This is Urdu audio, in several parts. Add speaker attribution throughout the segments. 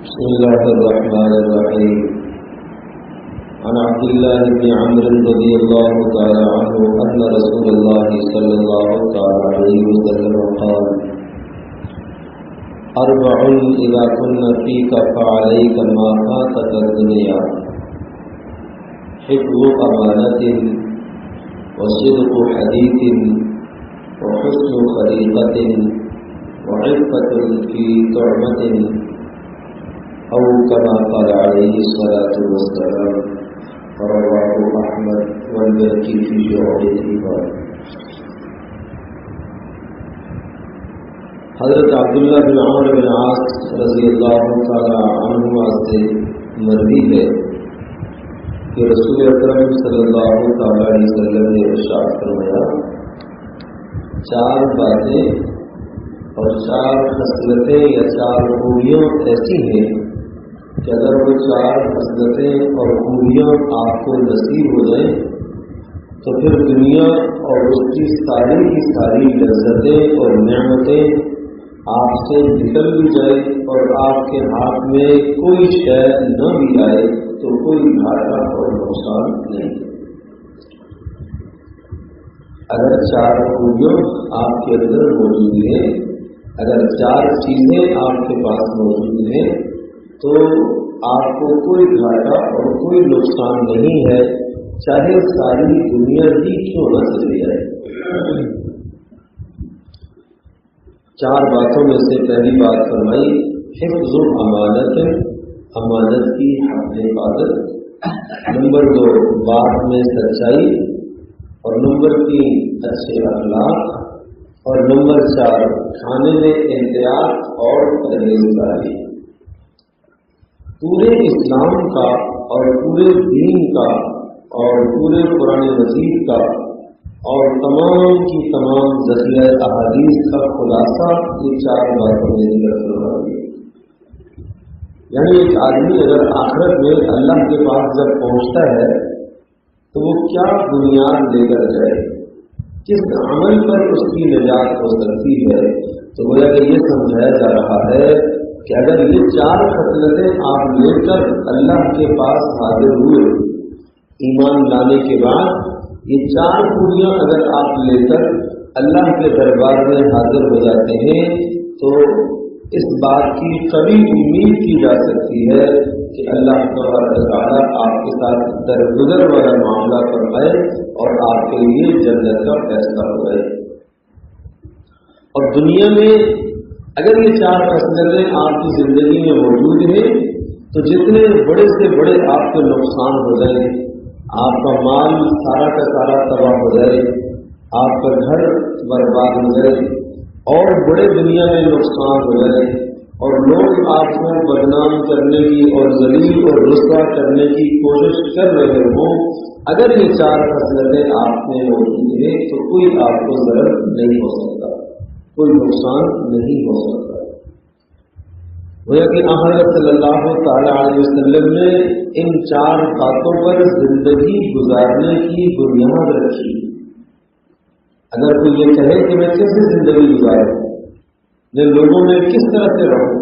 Speaker 1: بسم الله الرحمن الرحيم. عن عبد الله بن عمرو رضي الله تعالى عنه أن رسول الله صلى الله تعالى عليه وسلم قال: أربع إذا كنا فيك فعليك ما فاتك الدنيا: حفظ أمانة، وصدق حديث، وحسن خليقة، وعفة في طعمة، أو كما قال عليه الصلاة والسلام. رواه أحمد والبيهقي في شعب الإيمان. حضرت عبداللہ بن عمرو بن عاص رضی اللہ تعالی عنہما سے مروی ہے کہ رسول اکرم صلی اللہ تعالی علیہ وسلم نے ارشاد فرمایا: چار باتیں اور چار خصلتیں یا چار خوبیاں ایسی ہیں کہ اگر وہ چار خصلتیں اور خوبیاں آپ کو نصیب ہو جائیں تو پھر دنیا اور اس کی ساری کی ساری لذتیں اور نعمتیں آپ سے نکل بھی جائے اور آپ کے ہاتھ میں کوئی شے نہ بھی آئے تو کوئی گھاٹا اور نقصان نہیں. اگر چار خوبیاں آپ کے اندر موجود ہیں، اگر چار چیزیں آپ کے پاس موجود ہیں تو آپ کو کوئی گھاٹا اور کوئی نقصان نہیں ہے، چاہے ساری دنیا ہی کیوں نہ چلی جائے. چار باتوں میں سے پہلی بات فرمائی حفظ امانت، امانت کی حفاظت. نمبر 2 بات میں سچائی، اور نمبر 3 اچھے اخلاق، اور نمبر 4 کھانے میں احتیاط اور پرہیزگاری. پورے اسلام کا اور پورے دین کا اور پورے قرآن مجید کا اور تمام کی تمام ذخیرہ احادیث کا خلاصہ یہ چار باتوں میں ذکر کرنا ہے. یعنی ایک آدمی اگر آخرت میں اللہ کے پاس جب پہنچتا ہے تو وہ کیا بنیاد لے کر جائے، کس عمل پر اس کی نجات ہو سکتی ہے، تو گویا کہ یہ سمجھایا جا رہا ہے کہ اگر یہ چار خصلتیں آپ لے کر اللہ کے پاس حاضر ہوئے ایمان لانے کے بعد، یہ چار خوبیاں اگر آپ لے کر اللہ کے دربار میں حاضر ہو جاتے ہیں تو اس بات کی قوی امید کی جا سکتی ہے کہ اللہ تعالیٰ آپ کے ساتھ درگزر والا معاملہ فرمائے اور آپ کے لیے جنت کا فیصلہ ہو جائے. اور دنیا میں اگر یہ چار خصلتیں آپ کی زندگی میں موجود ہیں تو جتنے بڑے سے بڑے آپ کے نقصان ہو جائے، آپ کا مال سارا کا سارا تباہ ہو جائے، آپ کا گھر برباد ہو جائے اور بڑے دنیا میں نقصان ہو جائے اور لوگ آپ کو بدنام کرنے کی اور ذلیل اور رسوا کرنے کی کوشش کر رہے ہوں، اگر یہ چار خصلتیں آپ میں موجود ہیں تو کوئی آپ کو ضرر نہیں ہو سکتا، کوئی نقصان نہیں ہو سکتا. گویا کہ حضرت صلی اللہ تعالی علیہ وسلم نے ان چار باتوں پر زندگی گزارنے کی بنیاد رکھی. اگر کوئی یہ کہے کہ میں کیسے زندگی گزاروں، میں لوگوں میں کس طرح سے رہوں،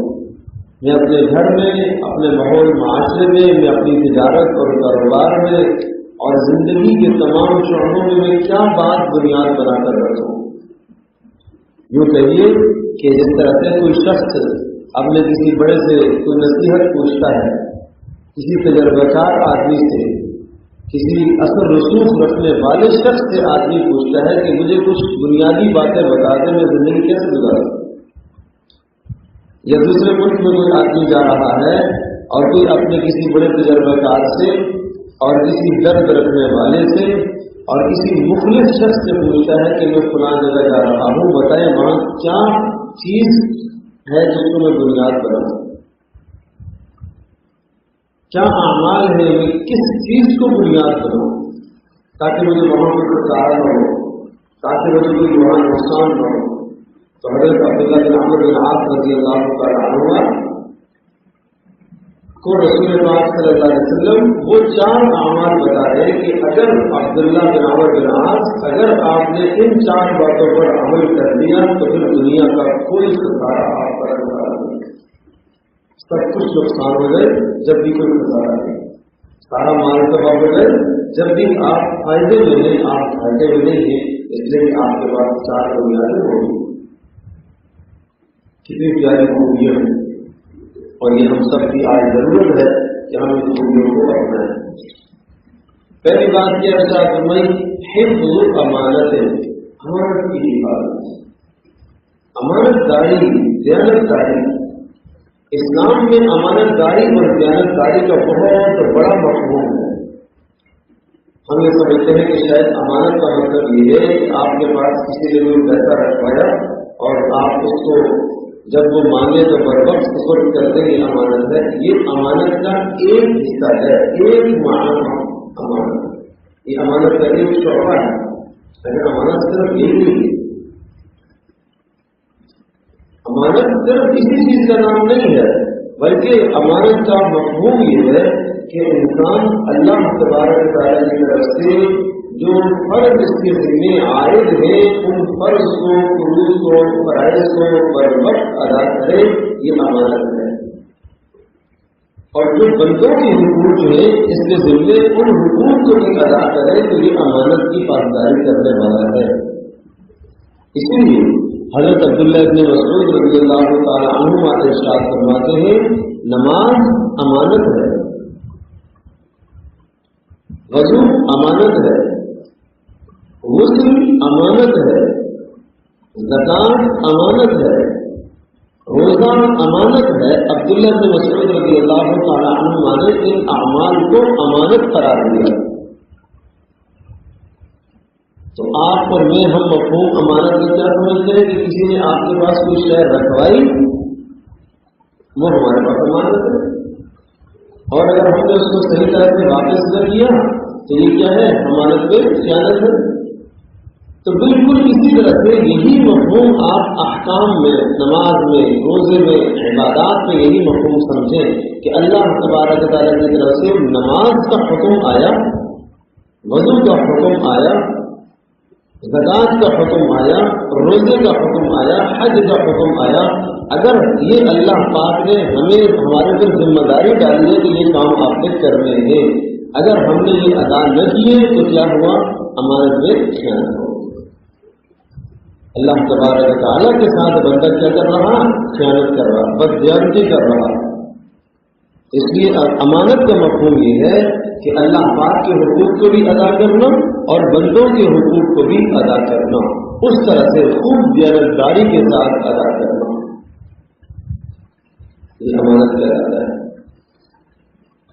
Speaker 1: میں اپنے گھر میں، اپنے ماحول معاشرے میں اپنی تجارت اور کاروبار میں اور زندگی کے تمام شعبوں میں کیا بات بنیاد بنا کر رکھوں. یوں کہیے کہ جس طرح سے کوئی شخص اپنے کسی بڑے سے کوئی نصیحت پوچھتا ہے، کسی تجربہ کار آدمی سے، کسی اثر رسوخ رکھنے والے شخص سے آدمی پوچھتا ہے کہ مجھے کچھ بنیادی باتیں بتا دیں، میں زندگی کیسے گزاروں. یا دوسرے ملک میں کوئی آدمی جا رہا ہے اور کوئی اپنے کسی بڑے تجربہ کار سے اور کسی درد رکھنے والے سے اور کسی مخلص شخص سے پوچھتا ہے کہ میں فلاں جگہ جا رہا ہوں، بتائیں وہاں کیا چیز ہے جس کو میں بنیاد بناؤں، کیا اعمال ہے، میں کس چیز کو بنیاد بناؤں تاکہ مجھے وہاں پر کوئی سہارا نہ ہو، تاکہ مجھے کوئی وہاں نقصان نہ ہو. تو حضرت عبداللہ بن عمرو بن عاص رضی اللہ تعالیٰ عنہ کو رسول پاک صلی اللہ علیہ وسلم وہ چار اعمال بتا رہے کہ اگر عبداللہ بن عمرو بن عاص اگر آپ نے ان چار باتوں پر عمل کر لیا تو پھر دنیا کا کوئی ستارہ آپ پر نہیں. سب کچھ نقصان ہو جائے جب بھی کوئی خسارہ ہے، سارا مال تباہ ہو جائے جب بھی آپ فائدے میں نہیں، آپ گھاٹے میں نہیں ہیں، اس لیے کہ آپ کے پاس 4 بنیادیں ہوگی۔ کتنی پیاری خوبیاں ہیں، اور یہ ہم سب کی آج ضرورت ہے کہ ہم ان خوبیوں کو اپنائیں۔ پہلی بات کیا فرمائی، حفظ امانت ہے، امانت کی حفاظت، امانت داری، دیانت داری۔ اسلام میں امانت داری اور دیانت داری کا بہت بڑا مفہوم ہے۔ ہم یہ سمجھتے ہیں کہ شاید امانت کا مطلب یہ ہے کہ آپ کے پاس کسی نے کوئی پیسہ رکھوایا اور آپ اس کو جب وہ مانگے تو بر وقت سپرد کر دیں، یہ امانت ہے۔ یہ امانت کا ایک حصہ ہے، ایک معنی امانت، یہ امانت کا ایک شعبہ ہے۔ لیکن امانت صرف یہی نہیں ہے، امانت صرف کسی چیز کا نام نہیں ہے، بلکہ امانت کا مفہوم یہ ہے کہ انسان اللہ تبارک تعالیٰ کی طرف سے جو فرض اس کے ذمے عائد ہے ان فرض کو، فروض کو، فرائض کو بر وقت ادا کرے، یہ امانت ہے۔ اور جو بندوں کے حقوق ہیں اس کے ذمے ان حقوق کو بھی ادا کرے تو یہ امانت کی پاسداری کرنے والا ہے۔ اسی لیے حضرت عبداللہ ابن مسعود رضی اللہ تعالی عنہ ارشاد فرماتے ہیں، نماز امانت ہے، وضو امانت ہے، غسل امانت ہے، زکات امانت ہے، روزہ امانت ہے۔ عبداللہ بن مسعود رضی اللہ تعالی عنہ نے ان اعمال کو امانت قرار دیا۔ تو آپ اور میں ہم مفہوم امانت میں کیا سمجھتے ہیں کہ کسی نے آپ کے پاس کوئی شے رکھوائی، وہ ہمارے پاس امانت ہے، اور اگر ہم نے اس کو صحیح طرح سے واپس کر دیا تو یہ کیا ہے؟ امانت میں خیانت ہے۔ تو بالکل اسی طرح سے یہی مفہوم آپ احکام میں، نماز میں، روزے میں، عبادات میں یہی مفہوم سمجھیں کہ اللہ تبارک تعالیٰ کی طرف سے نماز کا حکم آیا، وضو کا حکم آیا، زکات کا حکم آیا، روزے کا حکم آیا، حج کا حکم آیا۔ اگر یہ اللہ پاک نے ہمیں ہمارے پر ذمہ داری ڈالی ہے کہ یہ کام آپ نے کرنے ہیں، اگر ہم نے یہ ادا نہ کیے تو کیا ہوا؟ امانت میں خیانت ہو۔ اللہ تبارک تعالیٰ کے ساتھ بندہ کیا کر رہا؟ خیانت کر رہا، بددیانتی کر رہا۔ اس لیے امانت کا مفہوم یہ ہے کہ اللہ پاک کے حقوق کو بھی ادا کرنا اور بندوں کے حقوق کو بھی ادا کرنا، اس طرح سے خوب دیانتداری کے ساتھ ادا کرنا، یہ امانت کہلاتا ہے۔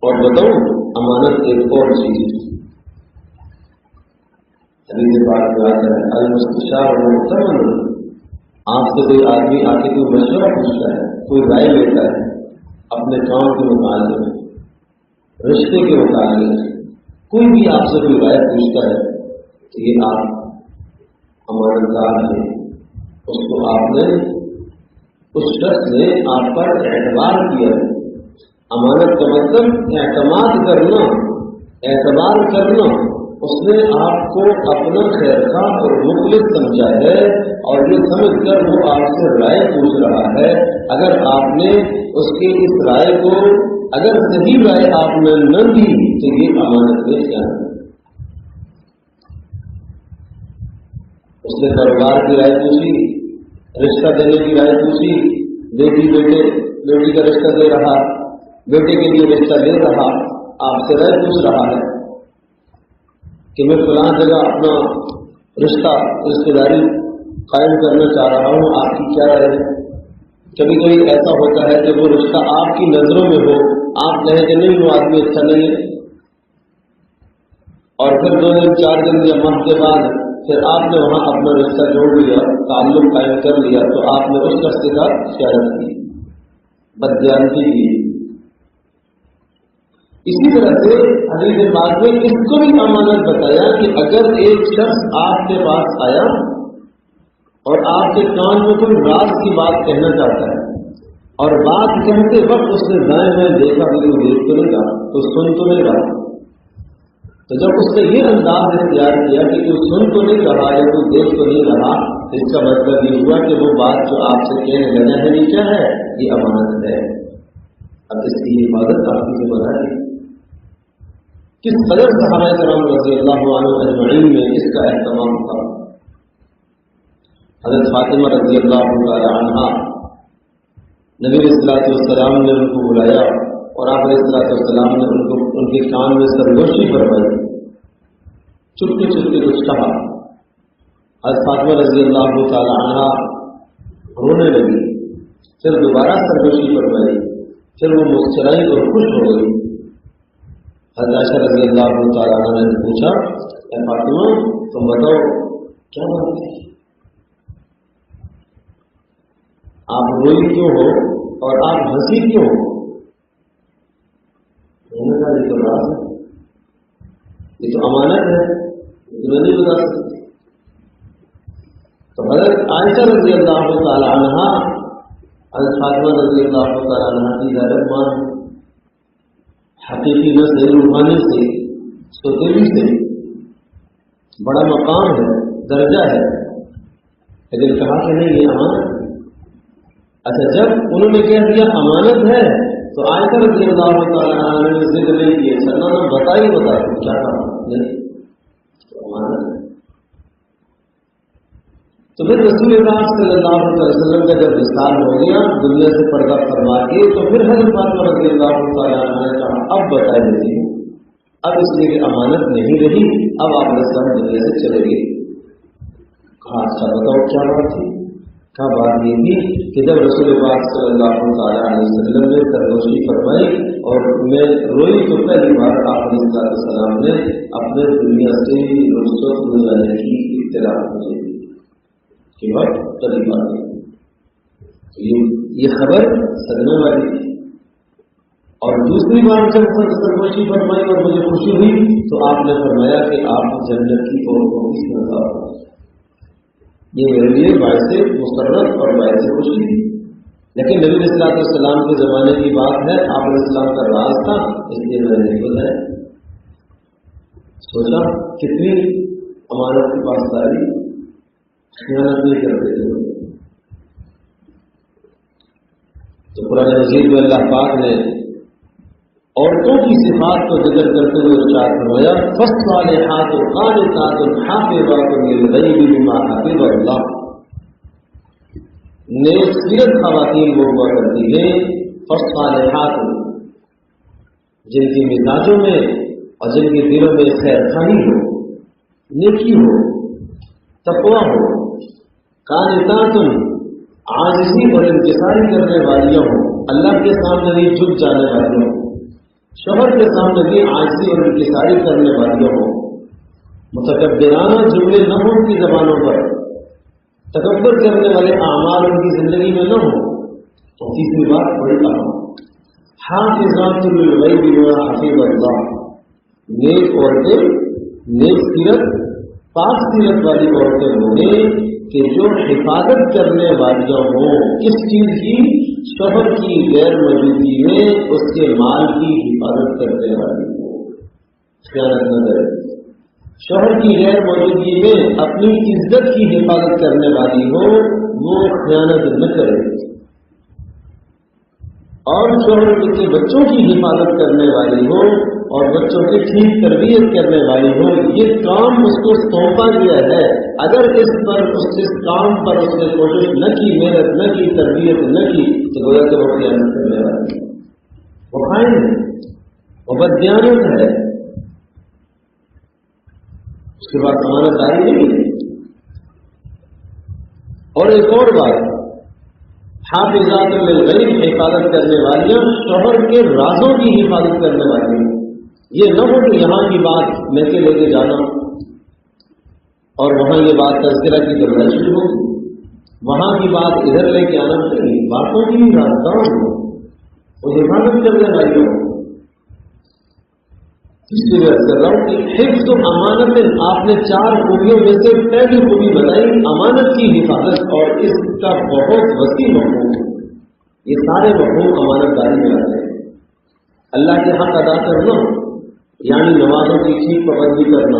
Speaker 1: اور بتاؤں امانت ایک اور چیز، حدیث پاک میں آتا ہے، المستشار مؤتمن، آپ سے کوئی آدمی آ کے کوئی مشورہ پوچھتا ہے، کوئی رائے لیتا ہے اپنے کام کے متعلق، رشتے کے متعلق، کوئی بھی آپ سے کوئی رائے پوچھتا ہے کہ یہ آپ امانت دار ہیں، اس کو آپ نے، اس شخص نے آپ پر اعتبار کیا ہے۔ امانت کا مطلب اعتماد کرنا، اعتبار کرنا، اس نے آپ کو اپنا خیر خواہ اور مخلص سمجھا ہے اور یہ سمجھ کر وہ آپ سے رائے پوچھ رہا ہے۔ اگر آپ نے اس کے اس رائے کو، اگر صحیح رائے آپ نے نہ دی تو یہ امانت میں خیانت ہے۔ اس نے کاروبار کی رائے پوچھی، رشتہ دینے کی رائے پوچھی، بیٹی کا رشتہ دے رہا، بیٹے کے لیے رشتہ لے رہا، آپ سے رائے پوچھ رہا ہے کہ میں فلاں جگہ اپنا رشتہ داری قائم کرنا چاہ رہا ہوں، آپ کی کیا رائے ہے؟ کبھی کبھی ایسا ہوتا ہے کہ وہ رشتہ آپ کی نظروں میں ہو، آپ کہیں کہ نہیں وہ آدمی اچھا نہیں ہے، اور پھر 2 دن 4 دن یا ماہ کے بعد پھر آپ نے وہاں اپنا رشتہ جوڑ لیا، تعلق قائم کر لیا، تو آپ نے اس شخص کے ساتھ خیانت کی، بددیانتی کی۔ اسی طرح سے حدیث پاک میں اس کو بھی امانت بتایا کہ اگر ایک شخص آپ کے پاس آیا اور آپ کے کان میں کوئی راز کی بات کہنا چاہتا ہے اور بات کہتے وقت اس نے دائیں بائیں دیکھا کہ وہ دیکھ تو نہیں رہا، تو سن تو نہیں رہا، تو جب اس نے یہ انداز اختیار کیا کہ تو سن تو نہیں رہا یا تو دیکھ تو نہیں رہا، اس کا مطلب یہ ہوا کہ وہ بات جو آپ سے کہنے لگا ہے یہ کیا ہے؟ یہ امانت ہے۔ اب اس کی حفاظت آپ کی ذمہ داری ہے. کس قدر صحابہ کرام رضی اللہ عنہ اجمعین میں اس کا اہتمام تھا. حضرت فاطمہ رضی اللہ تعالی عنہا نبی علیہ الصلوۃ والسلام نے ان کو بلایا اور آپ علیہ الصلوۃ والسلام نے ان کے کان میں سرگوشی فرمائی. چپکے چپکے کچھ کہا. حضرت فاطمہ رضی اللہ تعالی عنہا رونے لگی. پھر دوبارہ سرگوشی فرمائی. پھر وہ مسکرائی اور خوش ہو گئی. حضرت عائشہ رضی اللہ تعالی عنہ نے پوچھا اے فاطمہ تم بتاؤ کیا بات ہے, آپ روئی کیوں ہو اور آپ ہنسی کیوں ہو؟ میں نے کہا یہ تو راز ہے, یہ تو امانت ہے, میں نہیں بتا سکتی. تو حضرت عائشہ رضی اللہ تعالی عنہا حضرت فاطمہ رضی اللہ تعالی عنہا کی غیرت مان حقیقی نہ سے روحانی سے سوتیلی سے بڑا مقام ہے, درجہ ہے, لیکن کہا کہ نہیں یہ امانت. اچھا جب انہوں نے کہہ دیا امانت ہے تو عائشہ رضی اللہ تعالی عنہا نے ذکر نہیں کیا چلنا نہ بتا کیا کہا نہیں تو امانت ہے. تو پھر رسول اللہ صلی اللہ علیہ وسلم کا جب وصال ہو گیا دنیا سے پردہ فرما کے تو پھر حضرت فاطمہ رضی اللہ تعالی عنہا نے کہا اب بتا دیجیے, اب اس لیے کہ امانت نہیں رہی, اب آپ السلام دنیا سے چلے گئے. کہا اچھا بتاؤ کیا بات تھی؟ کہا بات یہ تھی کہ جب رسول اللہ صلی اللہ علیہ وسلم نے سرگوشی فرمائی اور میں روئی تو پہلی بار آپ علیہ السلام نے اپنے دنیا سے رخصت ہو جانے کی اطلاع مجھے دی کہ وقت قریب آ گئی. یہ خبر صدمے والی تھی. اور دوسری بار جب سرگوشی فرمائی اور مجھے خوشی ہوئی تو آپ نے فرمایا کہ آپ جنت کی عورتوں کی سردار. یہ میرے لیے باعث مسرت اور باعث خوشی تھی, لیکن نبی علیہ الصلوۃ والسلام کے زمانے کی بات ہے, آپ علیہ السلام کا راز تھا اس لیے میں نے نہیں بتایا. سوچا کتنی امانت کے پاس ساری خیانت نہیں کرتے تھے. تو قرآن مجید میں اللہ پاک نے عورتوں کی صفات کو ذکر کرتے ہوئے ارشاد فرمایا فالصالحات قانتات حافظات للغیب بما حفظ اللہ. نیک سیرت خواتین وہ ہوا کرتی ہیں فالصالحات جن کی مزاجوں میں اور جن کے دلوں میں خیر خواہی ہو, نیکی ہو, تقویٰ ہو. قانتات عاجزی اور انکساری کرنے والیاں ہوں, اللہ کے سامنے بھی جھک جانے والیاں ہوں, شوہر کے سامنے بھی عاجزی اور انکساری کرنے والیاں ہوں. متکبرانہ جملے نہ ہوں ان کی زبانوں پر, تکبر کرنے والے اعمال ان کی زندگی میں نہ ہوں. تو تیسری بات بڑی اہم, حافظات للغیب بما حفظ اللہ. نیک عورتیں, نیک سیرت, پاک سیرت والی عورتیں ہوں گے کہ جو حفاظت کرنے والیاں ہوں. کس چیز کی؟ شوہر کی غیر موجودگی میں اس کے مال کی حفاظت کرنے والی ہوں, خیانت نہ کرے. شوہر کی غیر موجودگی میں اپنی عزت کی حفاظت کرنے والی ہو, وہ خیانت نہ کرے. اور شوہر کے بچوں کی حفاظت کرنے والی ہو اور بچوں کی ٹھیک تربیت کرنے والی ہو. یہ کام اس کو سونپا گیا ہے. اگر اس کام پر اس نے کوشش نہ کی, محنت نہ کی, تربیت نہ کی تو گویا کہ وہ خیانت کرنے والی ہے, وہ خائن ہے, وہ بددیانت ہے. اس کے بعد امانت داری نہیں ہے. اور ایک اور بات, حافظات للغیب حفاظت کرنے والیاں شوہر کے رازوں کی حفاظت کرنے والی ہیں. یہ نہ ہو کہ یہاں کی بات میں کے لے کے جانا اور وہاں یہ بات تذکرہ کی ضرورت شروع ہوگی, وہاں کی بات ادھر لے کے آنا چاہیے. باتوں کی رازدار ہو, وہ حفاظت کرنے والی ہو. اس لیے میں کر رہا ہوں کہ حفظ و امانت آپ نے 4 خوبیوں میں سے پہلی خوبی بتائی امانت کی حفاظت, اور اس کا بہت وسیع مفہوم ہے. یہ سارے مفہوم امانت داری میں آتے ہیں. اللہ کے حق ادا کرنا یعنی نمازوں کی ٹھیک پابندی کرنا,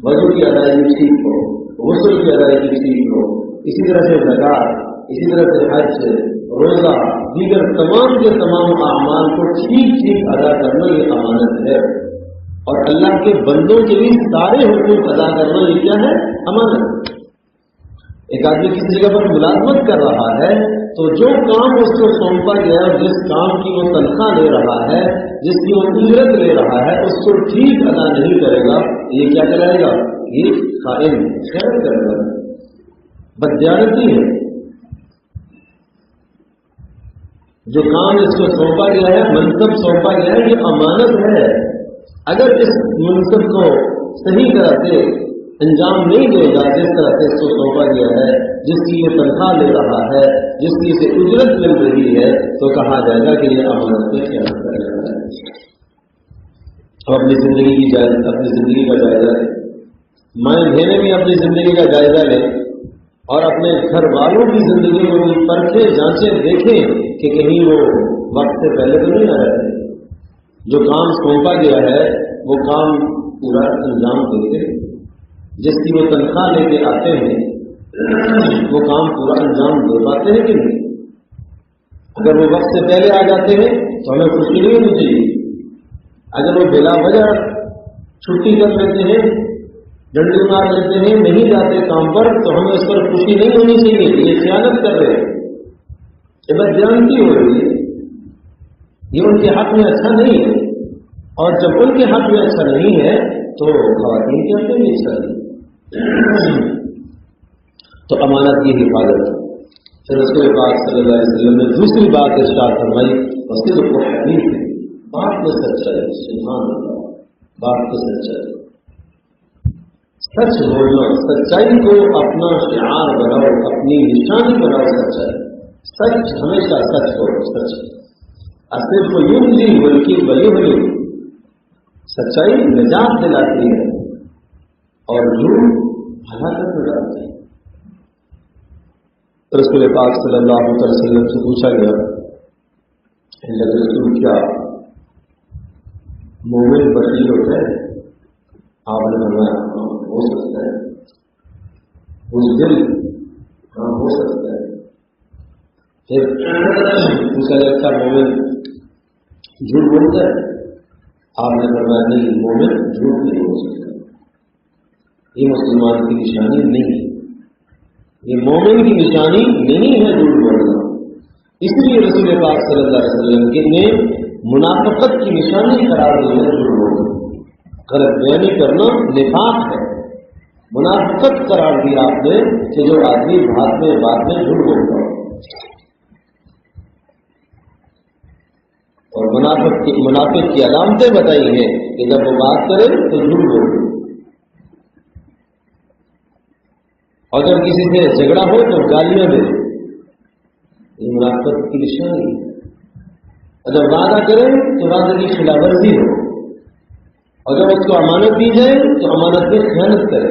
Speaker 1: وضو کی ادائیگی ٹھیک ہو, غسل کی ادائیگی ٹھیک ہو, اسی طرح سے زکات, اسی طرح سے حج، روزہ، دیگر تمام کے تمام اعمال کو ٹھیک ٹھیک ادا کرنا یہ امانت ہے، اور اللہ کے بندوں کے لیے سارے حقوق ادا کرنا یہ کیا ہے؟ امانت۔ ایک آدمی کسی جگہ پر ملازمت کر رہا ہے تو جو کام اس کو سونپا گیا ہے، جس کام کی وہ تنخواہ لے رہا ہے، جس کی وہ اجرت لے رہا ہے، اس کو ٹھیک ادا نہیں کرے گا، یہ کیا کرائے گا؟ یہ خائن خیانت کرے گا، بددیانتی ہے۔ جو کام اس کو سونپا گیا ہے، منصب سونپا گیا ہے، یہ امانت ہے۔ اگر اس منصب کو صحیح طرح سے انجام نہیں دے گا، جس طرح سے اس کو سونپا گیا ہے، جس کی یہ تنخواہ لے رہا ہے، جس کی اسے اجرت مل رہی ہے، تو کہا جائے گا کہ یہ امانت میں خیانت کر رہا ہے۔ اب اپنی زندگی کا جائزہ لیں، مائیں بہنیں بھی اپنی زندگی کا جائزہ لیں، اور اپنے گھر والوں کی زندگی کو بھی پرکھیں، جانچیں، دیکھیں کہ کہیں وہ وقت سے پہلے تو نہیں آ رہے، جو کام سونپا گیا ہے وہ کام پورا انجام دیتے، جس کی وہ تنخواہ لے کے آتے ہیں وہ کام پورا انجام دے پاتے ہیں کہ نہیں؟ اگر وہ وقت سے پہلے آ جاتے ہیں تو ہمیں خوشی نہیں ہونی چاہیے، اگر وہ بلا وجہ چھٹی کر لیتے ہیں، ڈنڈی مار لیتے ہیں، نہیں جاتے کام پر، تو ہمیں اس پر خوشی نہیں ہونی چاہیے، یہ خیانت کر رہے ہیں، یہ بددیانتی ہو رہی ہے، یہ ان کے حق میں اچھا نہیں ہے، اور جب ان کے حق میں اچھا نہیں ہے تو خواتین کے حق میں بھی اچھا نہیں۔ تو امانت کی حفاظت۔ پھر اس کے بعد صلی اللہ علیہ وسلم نے دوسری بات ارشاد فرمائی، اور صرف وہ حدیث ہے، بات میں سچائی، سبحان اللہ، بات میں سچائی، سچ بولنا، سچائی کو اپنا شعار بناؤ، اپنی نشانی بناؤ، سچائی، سچ ہمیشہ سچ بولو، سچ صرف یوں نہیں بلکہ بلی بلی، سچائی نجات دلاتی ہے اور جھوٹ ہلاکت میں ڈالتی ہے۔ رسول پاک صلی اللہ علیہ وسلم سے پوچھا گیا، اللہ کے رسول کیا مومن بخیل ہوتا ہے؟ آپ نے فرمایا ہاں ہو سکتا ہے، بزدل ہاں ہو سکتا ہے۔ پھر پوچھا گیا کیا مومن جھوٹ بولتا ہے؟ آپ نے فرمایا نہیں، مومن جھوٹ نہیں ہو سکتا، یہ مسلمان کی نشانی نہیں ہے، یہ مومن کی نشانی نہیں ہے جھوٹ بولنا۔ اس لیے رسول پاک صلی اللہ علیہ وسلم نے منافقت کی نشانی قرار دی ہے جھوٹ بولنا، غلط بیانی کرنا نفاق ہے، منافقت قرار دیا آپ نے کہ جو آدمی بات میں جھوٹ بولتا ہو، اور منافق کی علامتیں بتائی ہیں کہ جب وہ بات کرے تو جھوٹ بولے، اور اگر کسی سے جھگڑا ہو تو گالیاں دے، یہ منافقت کی نشانی ہے۔ اگر وعدہ کرے تو وعدے کی خلاف ورزی ہو، اور جب اس کو امانت دی جائے تو امانت میں خیانت کرے،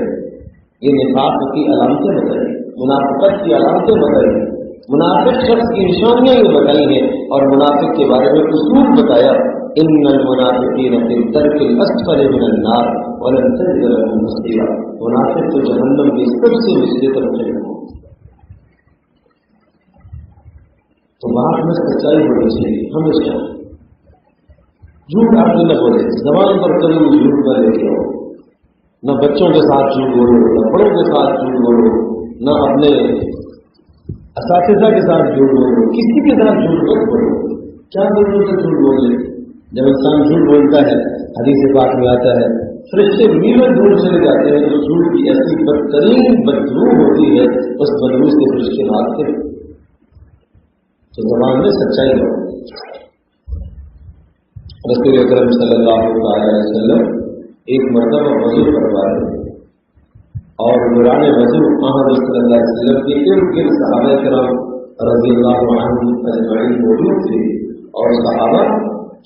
Speaker 1: یہ نفاق کی علامتیں بتائی، منافقت کی علامتیں بتائی، منافق شخص کی نشانیاں یہ بتائی ہیں، اور منافق کے بارے میں اصول بتایا، ان المنافقین فی الدرک الاسفل من النار ولن تجد لهم نصیرا، منافق تو جہنم کی سب سے نچلی طرف سے ہو۔ تو بات میں سچائی ہونی چاہیے ہمیشہ، جھوٹ آدمی نہ بولے، زبان پر کبھی بھی جھوٹ نہ لے کے ہو، نہ بچوں کے ساتھ جھوٹ بولو، نہ بڑوں کے ساتھ جھوٹ بولو، نہ اپنے اساتذہ کے ساتھ جھوٹ بولو، کسی کے ساتھ جھوٹ مت بولو، کیا ضرورت ہے جھوٹ بولنے؟ جب انسان جھوٹ بولتا ہے، حدیث پاک میں آتا ہے فرشتے میلوں دور چلے جاتے ہیں، تو جھوٹ کی ایسی بدترین بدبو ہوتی ہے، اس بدبو سے فرشتے بھاگتے ہیں۔ تو زبان میں سچائی ہو۔ رسول اکرم صلی اللہ علیہ وسلم ایک مرتبہ وضو کروائے، اور دوران وضو حضرت صلی اللہ علیہ وسلم کے ارد گرد صحابہ کرام رضی اللہ عنہم اجمعین موجود تھے، اور صحابہ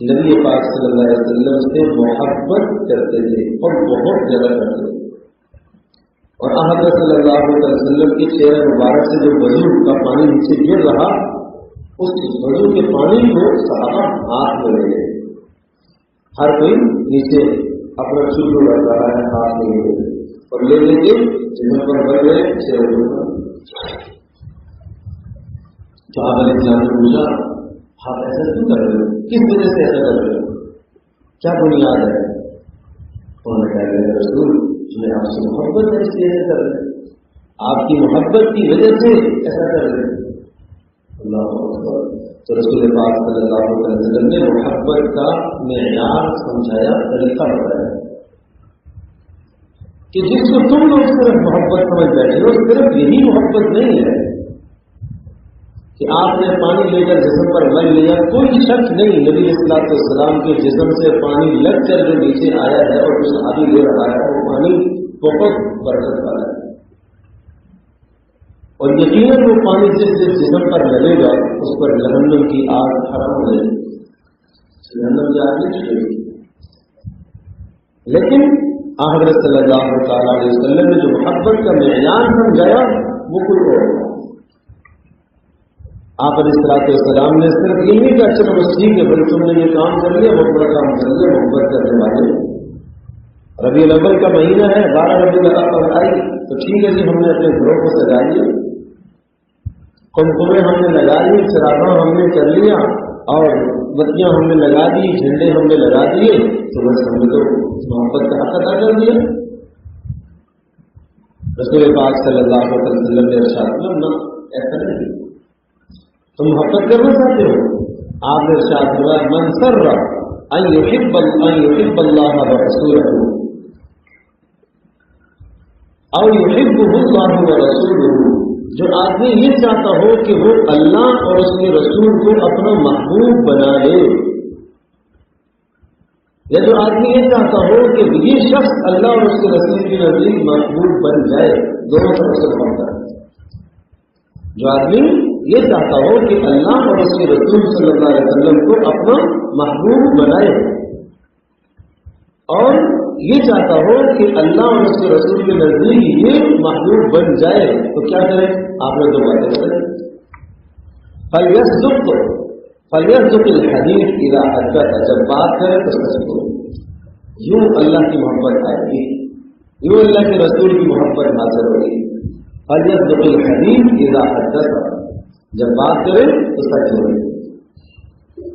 Speaker 1: نبی پاک صلی اللہ علیہ وسلم سے محبت کرتے تھے اور بہت زیادہ کرتے تھے، اور حضرت صلی اللہ علیہ وسلم کے چہرے مبارک سے جو وضو کا پانی نیچے گر رہا، اس وضو کے پانی کو صحابہ ہاتھ میں لے گئے، ہر کوئی نیچے اپنا چولو رکھ رہا ہے، ہاتھ میں لے گئے اور لے لے کے جنہوں پر بڑھ گئے چہرے پر۔ تو آپ علیہ السلام نے پوچھا آپ ایسا کیوں کر رہے ہو، کس وجہ سے ایسا کر رہے ہو، کیا بنیاد ہے؟ انہوں نے کہا رسول میں آپ سے محبت ہے اس لیے ایسا کر رہے ہیں، آپ کی محبت کی وجہ سے ایسا کر رہے ہیں۔ اللہ اکبر۔ تو رسول پاک صلی اللہ علیہ وسلم نے محبت کا معیار سمجھایا، طریقہ بتایا کہ جس کو تم لوگ صرف محبت سمجھ بیٹھے ہو، صرف یہی محبت نہیں ہے کہ آپ نے پانی لے کر جسم پر مل لیا، کوئی شک نہیں نبی علیہ الصلوۃ والسلام کے جسم سے پانی لگ کر جو نیچے آیا ہے اور جو صحابی لے رہا ہے وہ پانی بہت برکت والا ہے، اور یقیناً وہ پانی جس جسم پر لگے گا اس پر جہنم کی آگ حرام ہو جائے گی، جہنم کی آگ نہیں چلے گی۔ لیکن حضرت صلی اللہ تعالیٰ علیہ وسلم نے جو محبت کا معیار سمجھایا وہ کوئی اور تھا۔ آپ علیہ السلام نے صرف یہ نہیں کہا چلو بس ٹھیک ہے بھائی تم نے یہ کام کر لیا، بہت بڑا کام کر لیا، محبت کرنے والے ربیع الاول کا مہینہ ہے، 12 ربیع الاول آئی تو ٹھیک ہے جی ہم نے اپنے گھروں کو سجا لیا، قمقمے ہم نے لگا لیے، چراغاں ہم نے کر لیا اور بتیاں ہم نے لگا دی، جھنڈے ہم نے لگا دیے، تو بس ہم نے تو محبت کا حق ادا کر دیا۔ رسول پاک صلی اللہ علیہ وسلم نے ارشاد فرمایا ایسا نہیں، تم محبت کرنا چاہتے ہو، آپ نے ارشاد فرمایا من سر ان يحب اللہ ورسولہ او يحبه اللہ ورسولہ، جو آدمی یہ چاہتا ہو کہ وہ اللہ اور اس کے رسول کو اپنا محبوب بنا لے، یا جو آدمی یہ چاہتا ہو کہ یہ شخص اللہ اور اس کے رسول کے نزدیک محبوب بن جائے، دونوں طرف سے بنتا ہے۔ جو آدمی یہ چاہتا ہو کہ اللہ اور اس کے رسول صلی اللہ علیہ وسلم کو اپنا محبوب بنائے، اور یہ چاہتا ہو کہ اللہ اور اس کے رسول کے نزدیک یہ محبوب بن جائے، تو کیا کرے؟ آپ نے دو باتیں کریں، فَلْيَصْدُقِ الْحَدِيثَ إِذَا حَدَّثَ، جب بات کرے تو سچ بولے، یوں اللہ کی محبت آئے گی، یوں اللہ کے رسول کی محبت حاصل ہوگی۔ فَلْيَصْدُقِ الْحَدِيثَ إِذَا حَدَّثَ، جب بات کرے تو سچ بولے،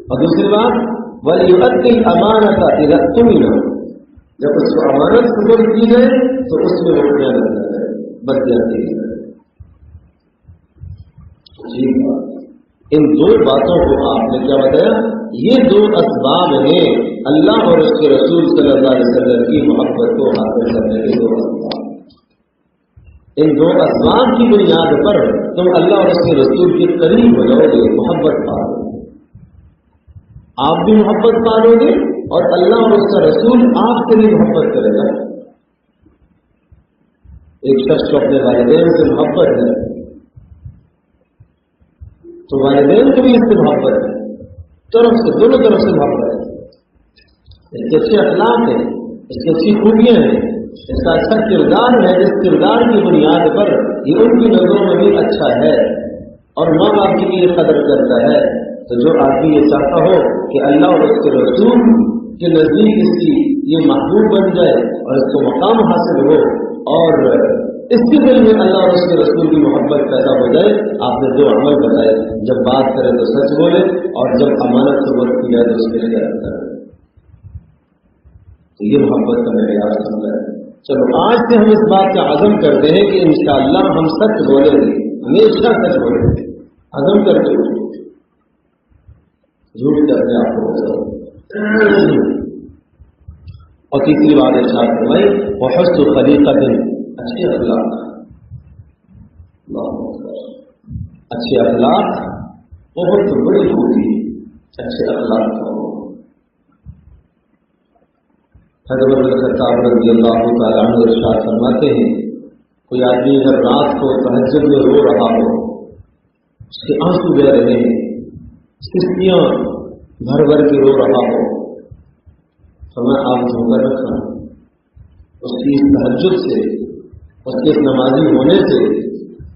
Speaker 1: اور دوسری بات وَلْيُؤَدِّ الْأَمَانَةَ إِذَا اؤْتُمِنَ، جب اس کو امانت قبول کی جائے تو اس میں وہ خیانت نہ کرے، بدزیادتی نہ کرے۔ ان دو باتوں کو آپ نے کیا بتایا؟ یہ دو اسباب ہیں اللہ اور اس کے رسول صلی اللہ علیہ وسلم کی محبت کو حاصل کرنے کے دو اسباب۔ ان دو اسباب کی بنیاد پر تم اللہ اور اس کے رسول کے قریب ہو جاؤ گے، محبت پالو گے، آپ بھی محبت پالو گے اور اللہ اور اس کا رسول آپ کے لیے محبت کرے گا۔ ایک شخص کو اپنے والدین سے محبت ہے تو والدین کو بھی اس سے محبت ہے، طرف سے دونوں طرف سے محبت ہے، اس کے اچھے اخلاق ہیں، اس کی اچھی خوبیاں ہیں، اس کا اچھا کردار ہے، جس کردار کی بنیاد پر یہ ان کی نظروں میں بھی اچھا ہے اور ماں باپ کی بھی یہ قدر کرتا ہے۔ تو جو آدمی یہ چاہتا ہو کہ اللہ اور اس کے رسول کے نزدیک اس کی یہ محبوب بن جائے اور اس کو مقام حاصل ہو اور اس کے دل میں اللہ اور اس کے رسول کی محبت پیدا ہو جائے، آپ نے دو عمل بتائے، جب بات کرے تو سچ بولے اور جب امانت سے ورک کی جائے تو اس کے لیے کرے۔ تو یہ محبت کا معیار سمجھا ہے۔ چلو آج سے ہم اس بات کا عزم کرتے ہیں کہ انشاءاللہ ہم سچ بولیں گے، ہمیشہ سچ بولیں گے، عزم کرتے ہوئے جھوٹ کرنے آپ کو بچاؤ۔ اور تیسری بات ارشاد فرمائی وحسن خلیقۃ، اچھے اخلاق، اچھے اخلاق بہت بڑی خوبی، اچھے اخلاق کا ہو۔ حضرت الخطاب رضی اللہ تعالیٰ عنہ ارشاد فرماتے ہیں کوئی آدمی اگر رات کو تہجد میں رو رہا ہو، اس کے آنسو بہ رہے ہیں، سستیاں بھر بھر کے رو رہا ہو، فرمایا آپ دھوکہ رکھنا، اس کی اس تہجد سے، اس کے اس نمازی ہونے سے،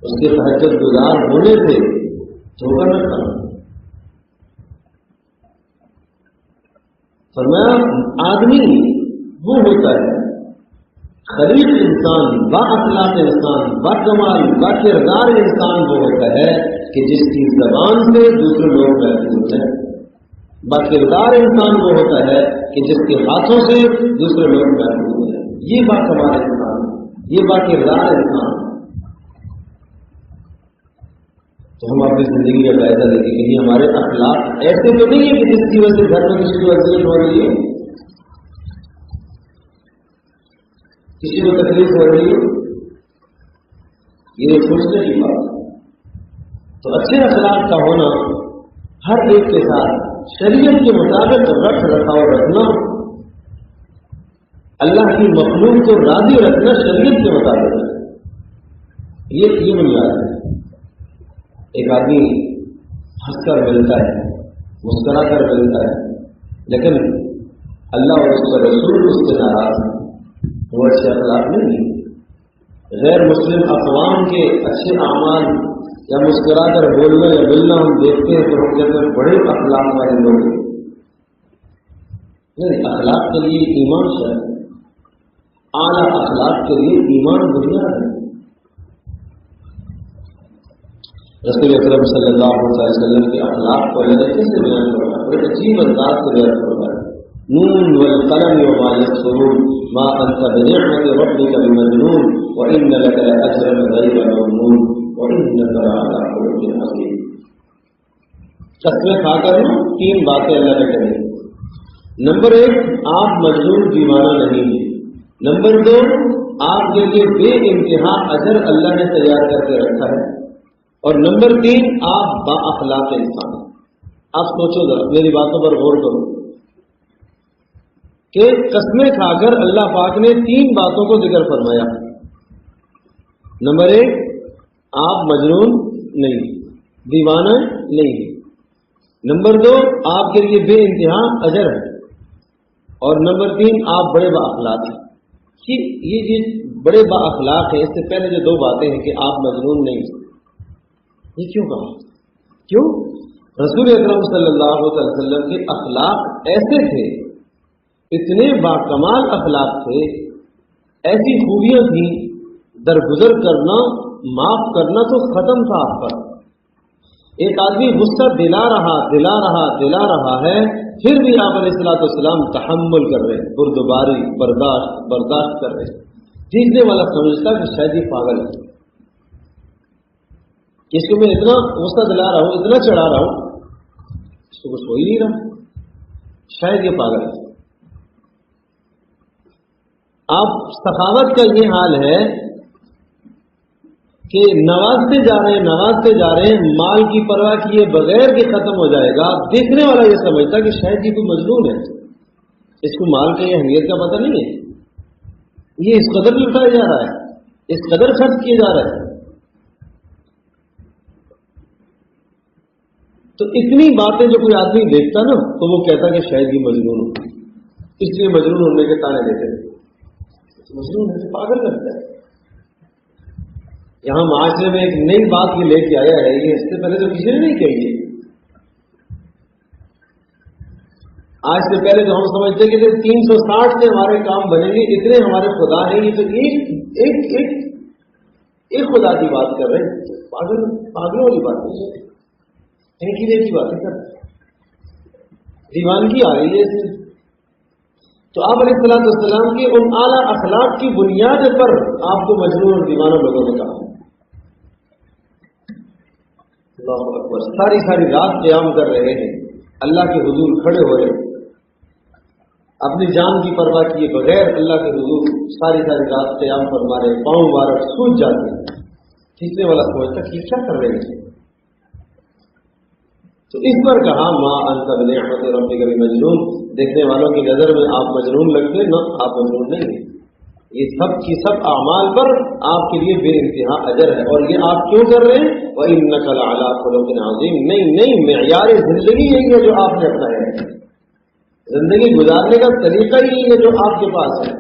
Speaker 1: اس کے تہجد گزار ہونے سے دھوکہ رکھنا۔ فرمایا آدمی وہ ہوتا ہے خلیق انسان، با اخلاق انسان، با کمال، با کردار انسان وہ ہوتا ہے کہ جس کی زبان سے دوسرے لوگ محفوظ ہیں. با کردار انسان وہ ہوتا ہے کہ جس کے ہاتھوں سے دوسرے لوگ محفوظ ہیں. یہ با کمال انسان، یہ با کردار انسان. تو ہم اپنی زندگی کا جائزہ لیتے کہ یہ ہمارے اخلاق ایسے تو نہیں ہے کہ جس کی وجہ سے گھر میں کسی کو اذیت ہو رہی ہے، کسی کو تکلیف ہو رہی ہے، یہ سوچنے کی بات ہے. تو اچھے اخلاق کا ہونا ہر ایک کے ساتھ شریعت کے مطابق رکھ رکھاؤ رکھنا، اللہ کی مخلوق کو راضی رکھنا شریعت کے مطابق ہے. یہ بنیاد ہے. ایک آدمی ہنس کر ملتا ہے، مسکرا کر ملتا ہے، لیکن اللہ اور اس کا رسول اس سے ناراض ہے، وہ اچھے اخلاق نہیں ہے. غیر مسلم اقوام کے اچھے اعمال یا مسکرا کر بولنا یا ملنا ہم دیکھتے ہیں تو ہم کہتے ہیں بڑے اخلاق والے لوگ ہیں. نہیں، اخلاق کے لیے ایمان شرط ہے. اعلیٰ اخلاق کے لیے ایمان بنیاد ہے. رسول اکرم صلی اللہ علیہ وسلم کے اخلاق کو اللہ نے کیسے بیان کروایا؟ بڑے عجیب انداز سے بیان کروایا. نون والقلم وما يسطرون ما انت بنعمت ربك بمجنون وان لك لاجرا غير ممنون وانك لعلى خلق عظيم. قسمیں کھا کر تین باتیں اللہ نے کہی. نمبر 1، آپ مجنون دیوانہ نہیں ہیں. نمبر 2، آپ کے لیے بے انتہا اجر اللہ نے تیار کر کے رکھا ہے. اور نمبر 3، آپ با اخلاق انسان. آپ سوچو ذرا، میری باتوں پر غور کرو کہ قسمیں کھا کر اللہ پاک نے 3 باتوں کو ذکر فرمایا. نمبر 1، آپ مجنون نہیں، دیوانہ نہیں. نمبر 2، آپ کے لیے بے انتہا اجر ہے. اور نمبر 3، آپ بڑے با اخلاق ہیں. یہ بڑے با اخلاق ہیں. اس سے پہلے جو 2 باتیں ہیں کہ آپ مجنون نہیں، یہ کیوں کہا؟ کیوں؟ رسول اکرم صلی اللہ علیہ وسلم کے اخلاق ایسے تھے، اتنے باکمال اخلاق تھے، ایسی خوبیاں تھیں، درگزر کرنا، معاف کرنا تو ختم تھا آپ پر. ایک آدمی غصہ دلا رہا ہے، پھر بھی آپ علیہ الصلوۃ والسلام تحمل کر رہے ہیں، بردباری، برداشت کر رہے ہیں. دیکھنے والا سمجھتا کہ شاید یہ پاگل ہے، اس کو میں اتنا غصہ دلا رہا ہوں، اتنا چڑھا رہا ہوں، اس کو کچھ ہو ہی نہیں رہا، شاید یہ پاگل ہے. آپ سخاوت کا یہ حال ہے کہ نوازتے جا رہے ہیں، مال کی پرواہ کیے بغیر کہ ختم ہو جائے گا. دیکھنے والا یہ سمجھتا کہ شاید یہ کوئی مظلوم ہے، اس کو مال کی اہمیت کا پتہ نہیں ہے، یہ اس قدر لٹایا جا رہا ہے، اس قدر خرچ کیے جا رہا ہے. تو اتنی باتیں جو کوئی آدمی دیکھتا نا تو وہ کہتا کہ شاید یہ مجنون ہو، اس لیے مجنون ہونے کے تانے دیتے ہیں. مجنون ہے، پاگل لگتا ہے. یہاں معاشرے میں ایک نئی بات یہ لے کے آیا ہے، یہ اس سے پہلے تو کسی نے نہیں کہی ہے. آج سے پہلے تو ہم سمجھتے کہ 360 سے ہمارے کام بنیں گے، اتنے ہمارے خدا ہیں. یہ تو ایک خدا کی بات کر رہے ہیں. پاگلوں والی بات نہیں ہے، کی باتیں کر دیوانگی آ رہی ہے اس میں. تو آپ علیہ الصلوۃ والسلام کی ان اعلیٰ اخلاق کی بنیاد پر آپ کو مجنون اور دیوانہ لوگوں نے کہا. اللہ اکبر. ساری رات قیام کر رہے ہیں، اللہ کے حضور کھڑے ہو رہے، اپنی جان کی پرواہ کیے بغیر اللہ کے حضور ساری رات قیام فرما رہے، پاؤں مبارک سوج جاتے ہیں. کھینچنے والا سمجھتا کہ کیا کر رہے ہیں. تو اس پر کہا ما انت بنعمت ربک بمجنون. دیکھنے والوں کی نظر میں آپ مجنون لگتے، نہ آپ مجنون نہیں ہیں. یہ سب کی سب اعمال پر آپ کے لیے بے انتہا اجر ہے. اور یہ آپ کیوں کر رہے ہیں؟ وَإِنَّكَ لَعَلَىٰ خُلُقٍ عَظِيمٍ. نہیں، معیار زندگی یہی ہے جو آپ نے اپنایا ہے. زندگی گزارنے کا طریقہ یہی ہے جو آپ کے پاس ہے.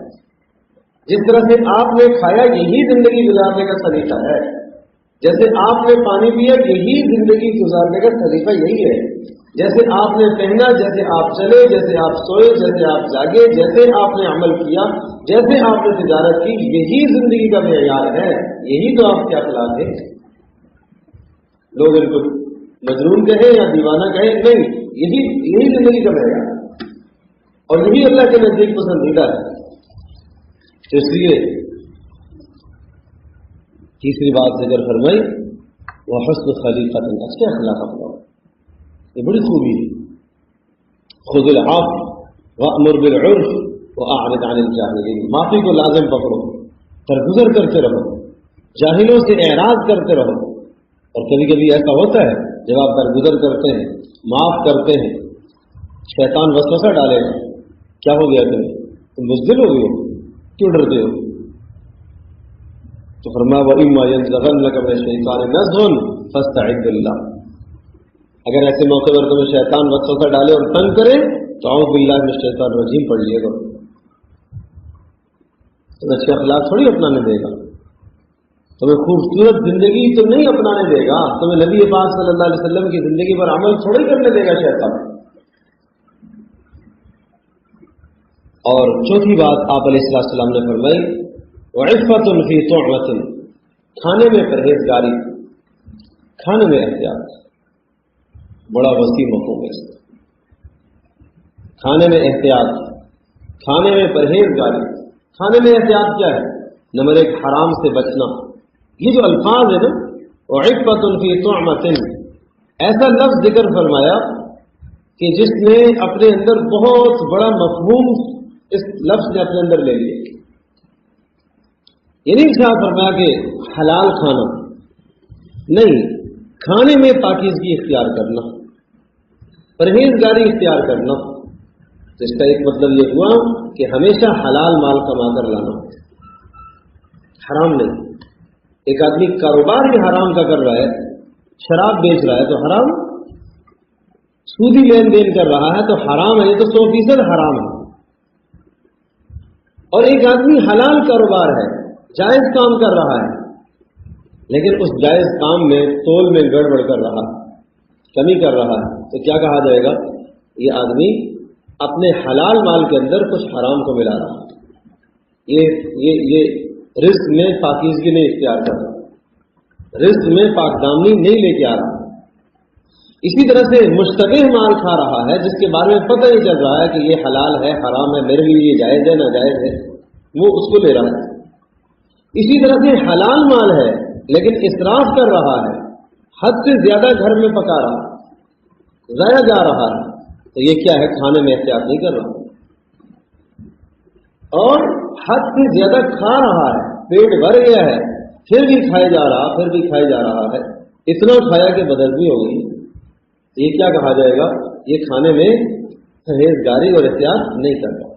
Speaker 1: جس طرح سے آپ نے کھایا یہی زندگی گزارنے کا طریقہ ہے. جیسے آپ نے پانی پیا یہی زندگی گزارنے کا طریقہ یہی ہے. جیسے آپ نے پہنا، جیسے آپ چلے، جیسے آپ سوئے، جیسے آپ جاگے، جیسے آپ نے عمل کیا، جیسے آپ نے تجارت کی، یہی زندگی کا معیار ہے. یہی تو آپ کے اخلاق ہے. لوگ ان کو مجنون کہیں یا دیوانہ کہیں، نہیں، یہی زندگی کا معیار ہے اور یہی اللہ کے نزدیک پسندیدہ ہے. اس لیے تیسری بات ذکر فرمائی وہ حسن خلیقۃ، اچھے اخلاق اپناؤ. یہ بڑی خوبی ہے. خذ العفو وامر بالعرف واعرض عن الجاہلین. معافی کو لازم پکڑو، درگزر کرتے رہو، جاہلوں سے اعراض کرتے رہو. اور کبھی کبھی ایسا ہوتا ہے جب آپ درگزر کرتے ہیں، معاف کرتے ہیں، شیطان وسوسہ ڈالے گا، کیا ہو گیا تم بزدل ہو گئے ہو، کیوں ڈرتے ہو؟ تو فرمایا وَإِمَّا يَنزَغَنَّكَ مِنَ الشَّيْطَانِ نَزْغٌ فَاسْتَعِذْ بِاللَّهِ. اگر ایسے موقع پر تمہیں شیطان وسوسہ ڈالے اور تنگ کرے تو اعوذ باللہ من الشیطان الرجیم پڑھ لیے گا. تمہیں اچھے اخلاق تھوڑی اپنانے دے گا، تمہیں خوبصورت زندگی تو نہیں اپنانے دے گا، تمہیں نبی پاک صلی اللہ علیہ وسلم کی زندگی پر عمل تھوڑی کرنے دے گا شیطان. اور چوتھی بات آپ علیہ السلام نے فرمائی وعفۃ فی طعمۃ، کھانے میں پرہیزگاری، کھانے میں احتیاط. بڑا وسیع مفہوم ہے. کھانے میں احتیاط، کھانے میں پرہیزگاری. کھانے میں احتیاط کیا ہے؟ نمبر 1 حرام سے بچنا. یہ جو الفاظ ہے نا وعفۃ فی طعمۃ، ایسا لفظ ذکر فرمایا کہ جس نے اپنے اندر بہت بڑا مفہوم اس لفظ نے اپنے اندر لے لیا. یہ نہیں صاحب فرمایا کہ حلال کھانا نہیں، کھانے میں پاکیزگی اختیار کرنا، پرہیزگاری اختیار کرنا. تو اس کا ایک مطلب یہ ہوا کہ ہمیشہ حلال مال کما کر لانا، حرام نہیں. ایک آدمی کاروبار بھی حرام کا کر رہا ہے، شراب بیچ رہا ہے تو حرام، سودی لین دین کر رہا ہے تو حرام ہے، یہ تو 100% حرام ہے. اور ایک آدمی حلال کاروبار ہے، جائز کام کر رہا ہے، لیکن اس جائز کام میں تول میں گڑبڑ کر رہا، کمی کر رہا ہے، تو کیا کہا جائے گا؟ یہ آدمی اپنے حلال مال کے اندر کچھ حرام کو ملا رہا، یہ رزق میں پاکیزگی نہیں اختیار کر رہا، رزق میں پاک دامنی نہیں لے کے آ رہا. اسی طرح سے مشتبہ مال کھا رہا ہے جس کے بارے میں پتہ نہیں چل رہا ہے کہ یہ حلال ہے حرام ہے، میرے لیے یہ جائز ہے ناجائز ہے، وہ اس کو لے رہا ہے. اسی طرح سے حلال مال ہے لیکن اسراف کر رہا ہے، حد سے زیادہ گھر میں پکا رہا، ضائع جا رہا ہے، تو یہ کیا ہے؟ کھانے میں احتیاط نہیں کر رہا. اور حد سے زیادہ کھا رہا ہے، پیٹ بھر گیا ہے، پھر بھی کھائے جا رہا، پھر بھی کھائے جا رہا ہے، اتنا کھایا کہ بدہضمی ہو گئی. تو یہ کیا کہا جائے گا؟ یہ کھانے میں پرہیزگاری اور احتیاط نہیں کر رہا.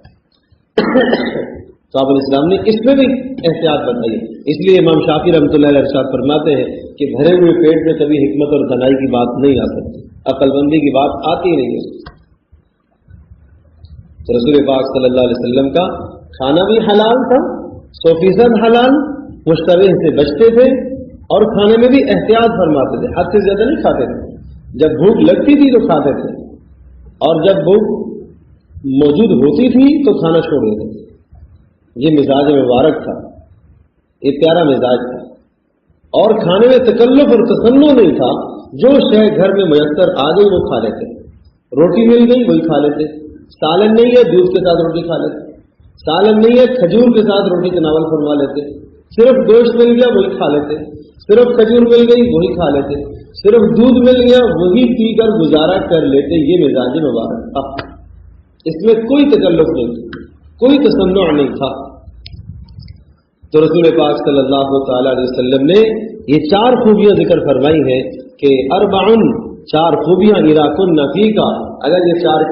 Speaker 1: تو آپ الاسلام نے اس میں بھی احتیاط بتائی. اس لیے امام شافعی رحمۃ اللہ علیہ ارشاد فرماتے ہیں کہ بھرے ہوئے پیٹ میں کبھی حکمت اور دانائی کی بات نہیں آ سکتی، عقل مندی کی بات آتی نہیں ہے. تو رسول پاک صلی اللہ علیہ وسلم کا کھانا بھی حلال تھا، 100% حلال، مشتبہ سے بچتے تھے اور کھانے میں بھی احتیاط فرماتے تھے، حد سے زیادہ نہیں کھاتے تھے. جب بھوک لگتی تھی تو کھاتے تھے اور جب بھوک موجود ہوتی تھی تو کھانا چھوڑ دیتے تھے. یہ مزاج مبارک تھا، یہ پیارا مزاج تھا. اور کھانے میں تکلف اور تصنع نہیں تھا، جو شے گھر میں میسر آ گئی وہ کھا لیتے. روٹی مل گئی وہی کھا لیتے، سالن نہیں ہے دودھ کے ساتھ روٹی کھا لیتے، سالن نہیں ہے کھجور کے ساتھ روٹی تناول فرما لیتے، صرف گوشت مل گیا وہی کھا لیتے، صرف کھجور مل گئی وہی کھا لیتے، صرف دودھ مل گیا وہی پی کر گزارا کر لیتے. یہ مزاج مبارک تھا، اس میں کوئی تکلف نہیں تھا، کوئی تصنع نہیں تھا. تو رسول پاک صلی اللہ تعالی علیہ وسلم نے یہ 4 خوبیاں ذکر فرمائی ہیں کہ 4 خوبیاں اذا کن فیک، اگر یہ 4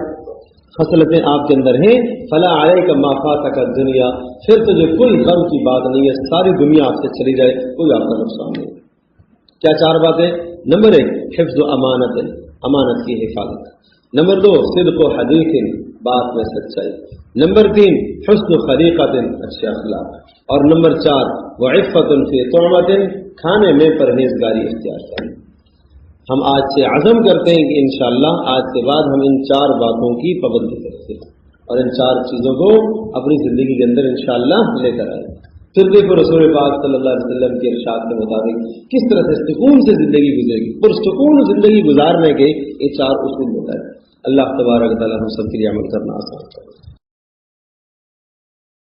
Speaker 1: خصلتیں آپ کے اندر ہیں، فلا علیک ما فاتک الدنیا، پھر تجھے کوئی غم کی بات نہیں ہے، ساری دنیا آپ سے چلی جائے کوئی آپ کا نقصان نہیں. کیا 4 باتیں؟ نمبر 1 حفظ امانت، امانت کی حفاظت. نمبر 2 صدق و حدیث، بات میں سچائی. نمبر 3 حسن خلیقت، اچھے اخلاق. اور نمبر 4 وعفت فی طعمت، کھانے میں پرہیزگاری اختیار کریں. ہم آج سے عزم کرتے ہیں کہ انشاءاللہ آج کے بعد ہم ان 4 باتوں کی پابندی کرتے ہیں اور ان 4 چیزوں کو اپنی زندگی کے اندر انشاءاللہ لے کر آئیں. پھر دیکھو رسول پاک صلی اللہ علیہ وسلم کے ارشاد کے مطابق کس طرح سے سکون سے زندگی گزرے گی. پرسکون زندگی گزارنے کے یہ 4 اصول ہوتا ہے. اللہ تبارک و تعالی ہم سب کے لیے عمل کرنا آسان کرے.